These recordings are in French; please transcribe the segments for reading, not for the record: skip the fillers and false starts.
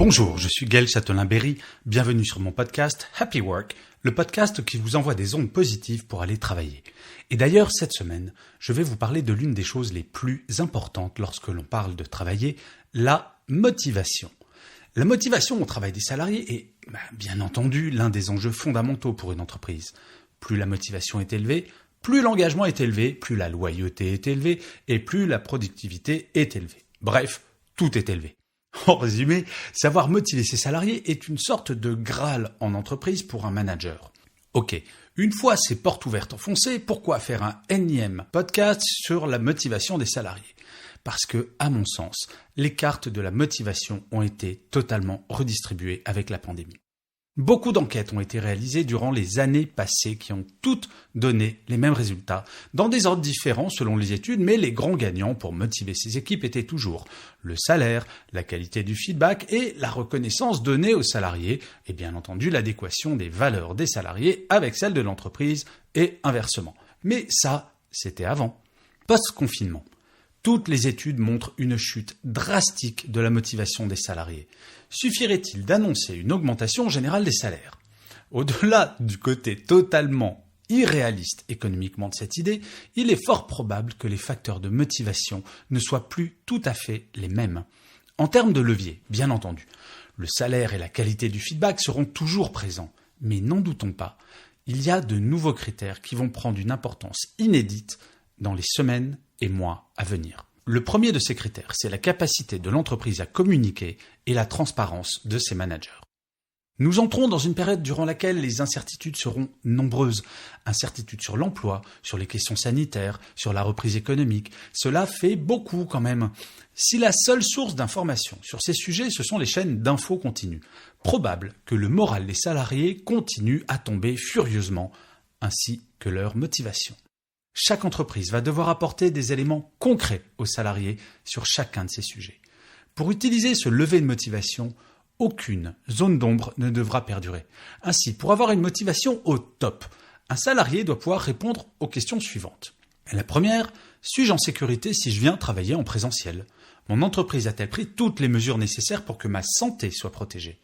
Bonjour, je suis Gaël Châtelain-Berry, bienvenue sur mon podcast Happy Work, le podcast qui vous envoie des ondes positives pour aller travailler. Et d'ailleurs, cette semaine, je vais vous parler de l'une des choses les plus importantes lorsque l'on parle de travailler, la motivation. La motivation au travail des salariés est, bien entendu, l'un des enjeux fondamentaux pour une entreprise. Plus la motivation est élevée, plus l'engagement est élevé, plus la loyauté est élevée et plus la productivité est élevée. Bref, tout est élevé. En résumé, savoir motiver ses salariés est une sorte de Graal en entreprise pour un manager. Ok, une fois ces portes ouvertes enfoncées, pourquoi faire un énième podcast sur la motivation des salariés ? Parce que, à mon sens, les cartes de la motivation ont été totalement redistribuées avec la pandémie. Beaucoup d'enquêtes ont été réalisées durant les années passées qui ont toutes donné les mêmes résultats, dans des ordres différents selon les études, mais les grands gagnants pour motiver ces équipes étaient toujours le salaire, la qualité du feedback et la reconnaissance donnée aux salariés, et bien entendu l'adéquation des valeurs des salariés avec celles de l'entreprise et inversement. Mais ça, c'était avant. Post-confinement. Toutes les études montrent une chute drastique de la motivation des salariés. Suffirait-il d'annoncer une augmentation générale des salaires ? Au-delà du côté totalement irréaliste économiquement de cette idée, il est fort probable que les facteurs de motivation ne soient plus tout à fait les mêmes. En termes de levier, bien entendu, le salaire et la qualité du feedback seront toujours présents. Mais n'en doutons pas, il y a de nouveaux critères qui vont prendre une importance inédite dans les semaines et mois à venir. Le premier de ces critères, c'est la capacité de l'entreprise à communiquer et la transparence de ses managers. Nous entrons dans une période durant laquelle les incertitudes seront nombreuses. Incertitudes sur l'emploi, sur les questions sanitaires, sur la reprise économique. Cela fait beaucoup quand même. Si la seule source d'information sur ces sujets, ce sont les chaînes d'infos continues, probable que le moral des salariés continue à tomber furieusement, ainsi que leur motivation. Chaque entreprise va devoir apporter des éléments concrets aux salariés sur chacun de ces sujets. Pour utiliser ce levier de motivation, aucune zone d'ombre ne devra perdurer. Ainsi, pour avoir une motivation au top, un salarié doit pouvoir répondre aux questions suivantes. La première, suis-je en sécurité si je viens travailler en présentiel ? Mon entreprise a-t-elle pris toutes les mesures nécessaires pour que ma santé soit protégée ?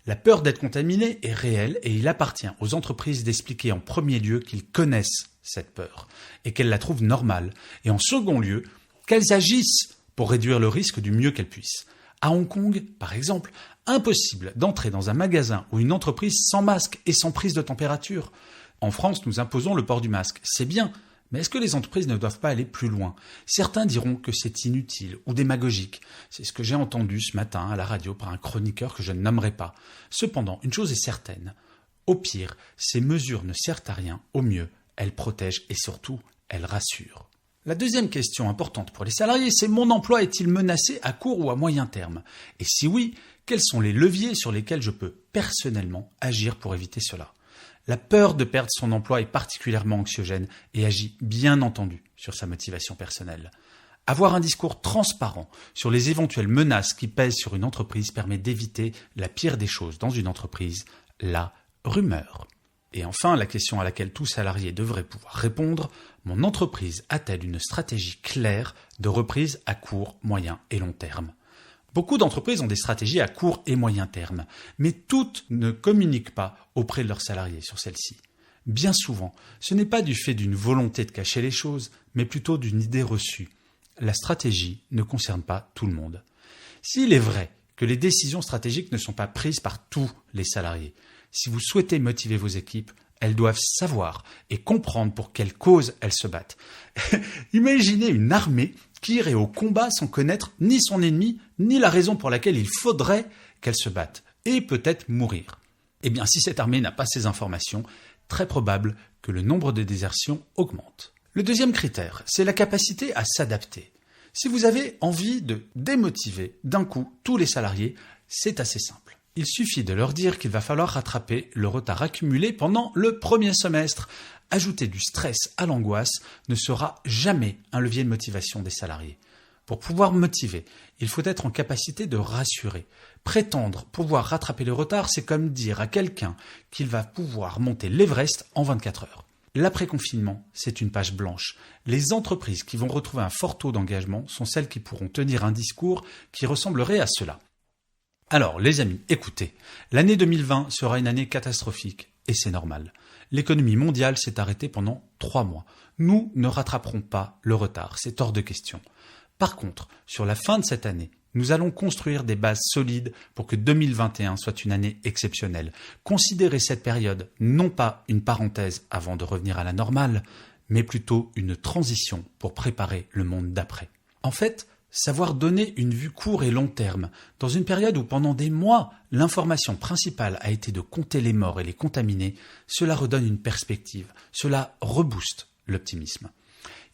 La peur d'être contaminé est réelle et il appartient aux entreprises d'expliquer en premier lieu qu'ils connaissent cette peur et qu'elles la trouvent normale et en second lieu qu'elles agissent pour réduire le risque du mieux qu'elles puissent. À Hong Kong, par exemple, impossible d'entrer dans un magasin ou une entreprise sans masque et sans prise de température. En France, nous imposons le port du masque. C'est bien, mais est-ce que les entreprises ne doivent pas aller plus loin ? Certains diront que c'est inutile ou démagogique. C'est ce que j'ai entendu ce matin à la radio par un chroniqueur que je ne nommerai pas. Cependant, une chose est certaine. Au pire, ces mesures ne servent à rien. Au mieux, elles protègent et surtout, elles rassurent. La deuxième question importante pour les salariés, c'est mon emploi est-il menacé à court ou à moyen terme ? Et si oui, quels sont les leviers sur lesquels je peux personnellement agir pour éviter cela ? La peur de perdre son emploi est particulièrement anxiogène et agit bien entendu sur sa motivation personnelle. Avoir un discours transparent sur les éventuelles menaces qui pèsent sur une entreprise permet d'éviter la pire des choses dans une entreprise, la rumeur. Et enfin, la question à laquelle tout salarié devrait pouvoir répondre, mon entreprise a-t-elle une stratégie claire de reprise à court, moyen et long terme ? Beaucoup d'entreprises ont des stratégies à court et moyen terme, mais toutes ne communiquent pas auprès de leurs salariés sur celles-ci. Bien souvent, ce n'est pas du fait d'une volonté de cacher les choses, mais plutôt d'une idée reçue. La stratégie ne concerne pas tout le monde. S'il est vrai que les décisions stratégiques ne sont pas prises par tous les salariés, si vous souhaitez motiver vos équipes, elles doivent savoir et comprendre pour quelle cause elles se battent. Imaginez une armée qui irait au combat sans connaître ni son ennemi, ni la raison pour laquelle il faudrait qu'elle se batte, et peut-être mourir. Eh bien, si cette armée n'a pas ces informations, très probable que le nombre de désertions augmente. Le deuxième critère, c'est la capacité à s'adapter. Si vous avez envie de démotiver d'un coup tous les salariés, c'est assez simple. Il suffit de leur dire qu'il va falloir rattraper le retard accumulé pendant le premier semestre. Ajouter du stress à l'angoisse ne sera jamais un levier de motivation des salariés. Pour pouvoir motiver, il faut être en capacité de rassurer. Prétendre pouvoir rattraper le retard, c'est comme dire à quelqu'un qu'il va pouvoir monter l'Everest en 24 heures. L'après-confinement, c'est une page blanche. Les entreprises qui vont retrouver un fort taux d'engagement sont celles qui pourront tenir un discours qui ressemblerait à cela. Alors, les amis, écoutez, l'année 2020 sera une année catastrophique, et c'est normal. L'économie mondiale s'est arrêtée pendant 3 mois. Nous ne rattraperons pas le retard, c'est hors de question. Par contre, sur la fin de cette année, nous allons construire des bases solides pour que 2021 soit une année exceptionnelle. Considérez cette période non pas une parenthèse avant de revenir à la normale, mais plutôt une transition pour préparer le monde d'après. En fait, savoir donner une vue court et long terme, dans une période où pendant des mois, l'information principale a été de compter les morts et les contaminés, cela redonne une perspective, cela rebooste l'optimisme.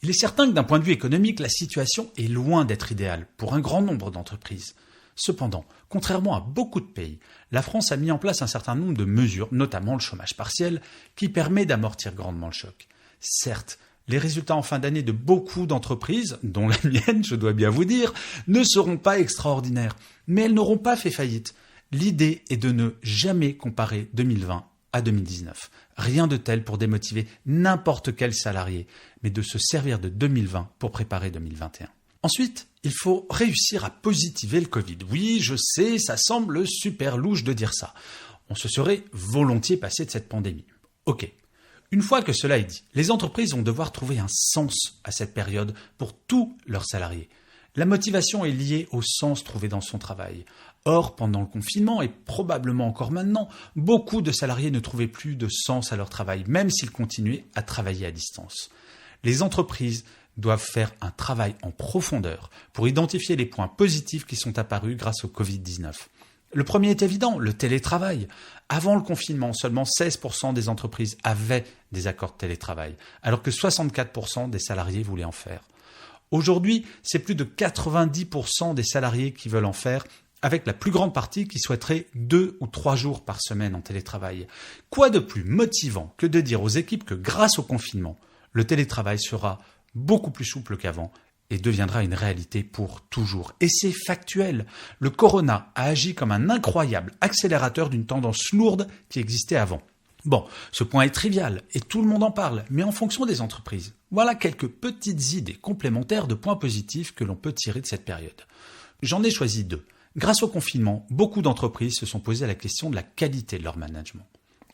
Il est certain que d'un point de vue économique, la situation est loin d'être idéale pour un grand nombre d'entreprises. Cependant, contrairement à beaucoup de pays, la France a mis en place un certain nombre de mesures, notamment le chômage partiel, qui permet d'amortir grandement le choc. Certes, les résultats en fin d'année de beaucoup d'entreprises, dont la mienne, je dois bien vous dire, ne seront pas extraordinaires, mais elles n'auront pas fait faillite. L'idée est de ne jamais comparer 2020 à 2019. Rien de tel pour démotiver n'importe quel salarié, mais de se servir de 2020 pour préparer 2021. Ensuite, il faut réussir à positiver le Covid. Oui, je sais, ça semble super louche de dire ça. On se serait volontiers passé de cette pandémie. Ok. Une fois que cela est dit, les entreprises vont devoir trouver un sens à cette période pour tous leurs salariés. La motivation est liée au sens trouvé dans son travail. Or, pendant le confinement, et probablement encore maintenant, beaucoup de salariés ne trouvaient plus de sens à leur travail, même s'ils continuaient à travailler à distance. Les entreprises doivent faire un travail en profondeur pour identifier les points positifs qui sont apparus grâce au Covid-19. Le premier est évident, le télétravail. Avant le confinement, seulement 16% des entreprises avaient des accords de télétravail, alors que 64% des salariés voulaient en faire. Aujourd'hui, c'est plus de 90% des salariés qui veulent en faire, avec la plus grande partie qui souhaiterait 2 ou 3 jours par semaine en télétravail. Quoi de plus motivant que de dire aux équipes que grâce au confinement, le télétravail sera beaucoup plus souple qu'avant et deviendra une réalité pour toujours. Et c'est factuel. Le corona a agi comme un incroyable accélérateur d'une tendance lourde qui existait avant. Bon, ce point est trivial et tout le monde en parle, mais en fonction des entreprises. Voilà quelques petites idées complémentaires de points positifs que l'on peut tirer de cette période. J'en ai choisi 2. Grâce au confinement, beaucoup d'entreprises se sont posées la question de la qualité de leur management.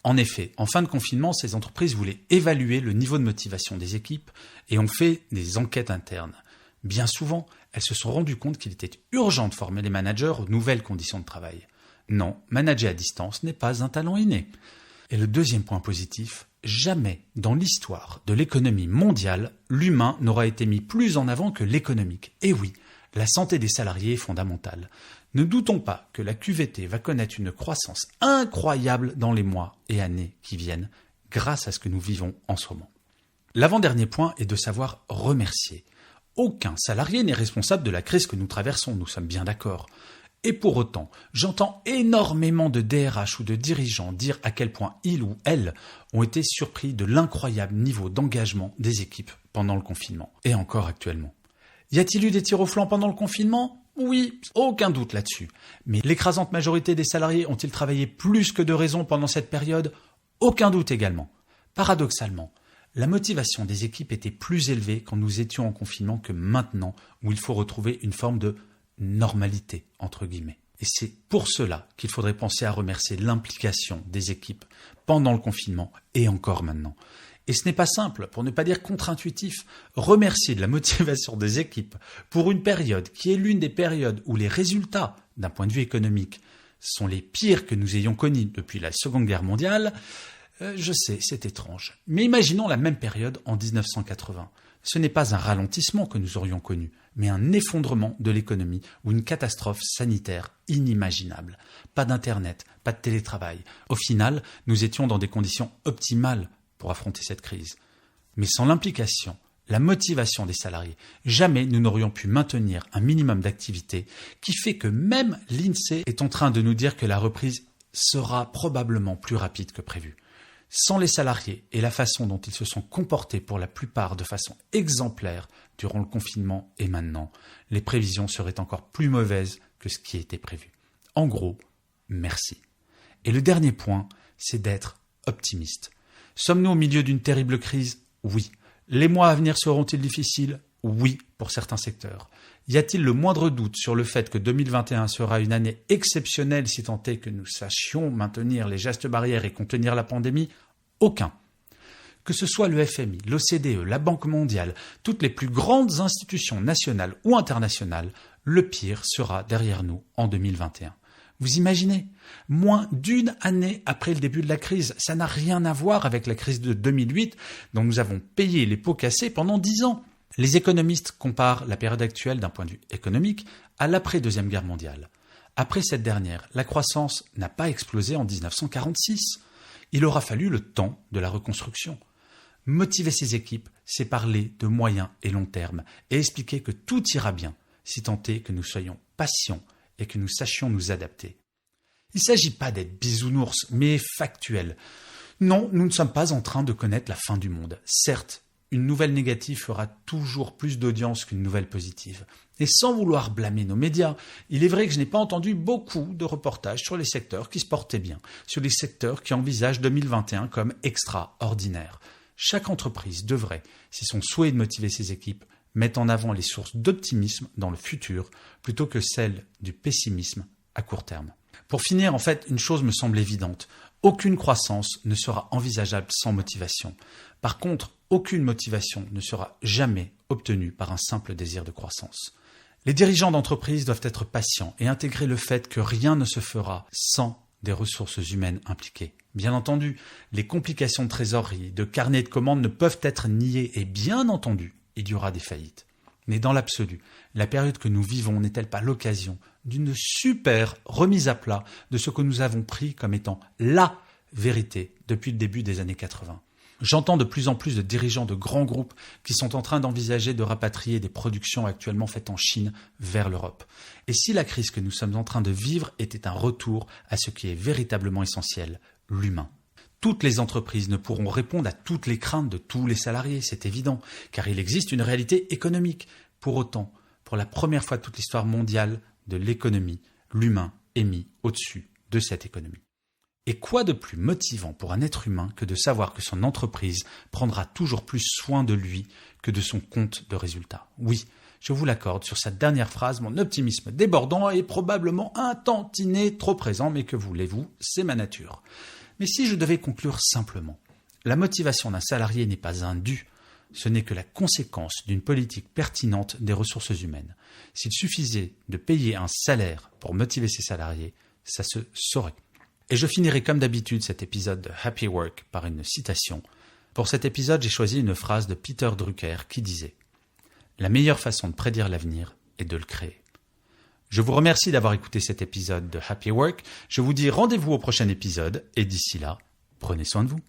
En effet, en fin de confinement, ces entreprises voulaient évaluer le niveau de motivation des équipes et ont fait des enquêtes internes. Bien souvent, elles se sont rendues compte qu'il était urgent de former les managers aux nouvelles conditions de travail. Non, manager à distance n'est pas un talent inné. Et le deuxième point positif, jamais dans l'histoire de l'économie mondiale, l'humain n'aura été mis plus en avant que l'économique. Et oui, la santé des salariés est fondamentale. Ne doutons pas que la QVT va connaître une croissance incroyable dans les mois et années qui viennent, grâce à ce que nous vivons en ce moment. L'avant-dernier point est de savoir remercier. Aucun salarié n'est responsable de la crise que nous traversons, nous sommes bien d'accord. Et pour autant, j'entends énormément de DRH ou de dirigeants dire à quel point ils ou elles ont été surpris de l'incroyable niveau d'engagement des équipes pendant le confinement, et encore actuellement. Y a-t-il eu des tirs au flanc pendant le confinement ? Oui, aucun doute là-dessus. Mais l'écrasante majorité des salariés ont-ils travaillé plus que de raison pendant cette période ? Aucun doute également. Paradoxalement, la motivation des équipes était plus élevée quand nous étions en confinement que maintenant, où il faut retrouver une forme de normalité, entre guillemets. Et c'est pour cela qu'il faudrait penser à remercier l'implication des équipes pendant le confinement et encore maintenant. Et ce n'est pas simple, pour ne pas dire contre-intuitif, remercier de la motivation des équipes pour une période qui est l'une des périodes où les résultats, d'un point de vue économique, sont les pires que nous ayons connus depuis la Seconde Guerre mondiale. Je sais, c'est étrange. Mais imaginons la même période en 1980. Ce n'est pas un ralentissement que nous aurions connu, mais un effondrement de l'économie ou une catastrophe sanitaire inimaginable. Pas d'internet, pas de télétravail. Au final, nous étions dans des conditions optimales pour affronter cette crise. Mais sans l'implication, la motivation des salariés, jamais nous n'aurions pu maintenir un minimum d'activité qui fait que même l'INSEE est en train de nous dire que la reprise sera probablement plus rapide que prévu. Sans les salariés et la façon dont ils se sont comportés pour la plupart de façon exemplaire durant le confinement et maintenant, les prévisions seraient encore plus mauvaises que ce qui était prévu. En gros, merci. Et le dernier point, c'est d'être optimiste. Sommes-nous au milieu d'une terrible crise ? Oui. Les mois à venir seront-ils difficiles ? Oui, pour certains secteurs. Y a-t-il le moindre doute sur le fait que 2021 sera une année exceptionnelle si tant est que nous sachions maintenir les gestes barrières et contenir la pandémie? Aucun. Que ce soit le FMI, l'OCDE, la Banque mondiale, toutes les plus grandes institutions nationales ou internationales, le pire sera derrière nous en 2021. Vous imaginez? Moins d'une année après le début de la crise. Ça n'a rien à voir avec la crise de 2008 dont nous avons payé les pots cassés pendant 10 ans. Les économistes comparent la période actuelle d'un point de vue économique à l'après-Deuxième Guerre mondiale. Après cette dernière, la croissance n'a pas explosé en 1946. Il aura fallu le temps de la reconstruction. Motiver ses équipes, c'est parler de moyen et long terme et expliquer que tout ira bien si tant est que nous soyons patients et que nous sachions nous adapter. Il ne s'agit pas d'être bisounours, mais factuel. Non, nous ne sommes pas en train de connaître la fin du monde. Certes, une nouvelle négative fera toujours plus d'audience qu'une nouvelle positive. Et sans vouloir blâmer nos médias, il est vrai que je n'ai pas entendu beaucoup de reportages sur les secteurs qui se portaient bien, sur les secteurs qui envisagent 2021 comme extraordinaire. Chaque entreprise devrait, si son souhait de motiver ses équipes, mettre en avant les sources d'optimisme dans le futur plutôt que celles du pessimisme à court terme. Pour finir, en fait, une chose me semble évidente. Aucune croissance ne sera envisageable sans motivation. Par contre, aucune motivation ne sera jamais obtenue par un simple désir de croissance. Les dirigeants d'entreprise doivent être patients et intégrer le fait que rien ne se fera sans des ressources humaines impliquées. Bien entendu, les complications de trésorerie, de carnet de commandes ne peuvent être niées et bien entendu, il y aura des faillites. Mais dans l'absolu, la période que nous vivons n'est-elle pas l'occasion d'une super remise à plat de ce que nous avons pris comme étant la vérité depuis le début des années 80 ? J'entends de plus en plus de dirigeants de grands groupes qui sont en train d'envisager de rapatrier des productions actuellement faites en Chine vers l'Europe. Et si la crise que nous sommes en train de vivre était un retour à ce qui est véritablement essentiel, l'humain? Toutes les entreprises ne pourront répondre à toutes les craintes de tous les salariés, c'est évident, car il existe une réalité économique. Pour autant, pour la première fois de toute l'histoire mondiale de l'économie, l'humain est mis au-dessus de cette économie. Et quoi de plus motivant pour un être humain que de savoir que son entreprise prendra toujours plus soin de lui que de son compte de résultats? Oui, je vous l'accorde, sur cette dernière phrase, mon optimisme débordant est probablement un tantinet trop présent, mais que voulez-vous, c'est ma nature. Mais si je devais conclure simplement, la motivation d'un salarié n'est pas un dû, ce n'est que la conséquence d'une politique pertinente des ressources humaines. S'il suffisait de payer un salaire pour motiver ses salariés, ça se saurait. Et je finirai comme d'habitude cet épisode de Happy Work par une citation. Pour cet épisode, j'ai choisi une phrase de Peter Drucker qui disait « La meilleure façon de prédire l'avenir est de le créer ». Je vous remercie d'avoir écouté cet épisode de Happy Work. Je vous dis rendez-vous au prochain épisode et d'ici là, prenez soin de vous.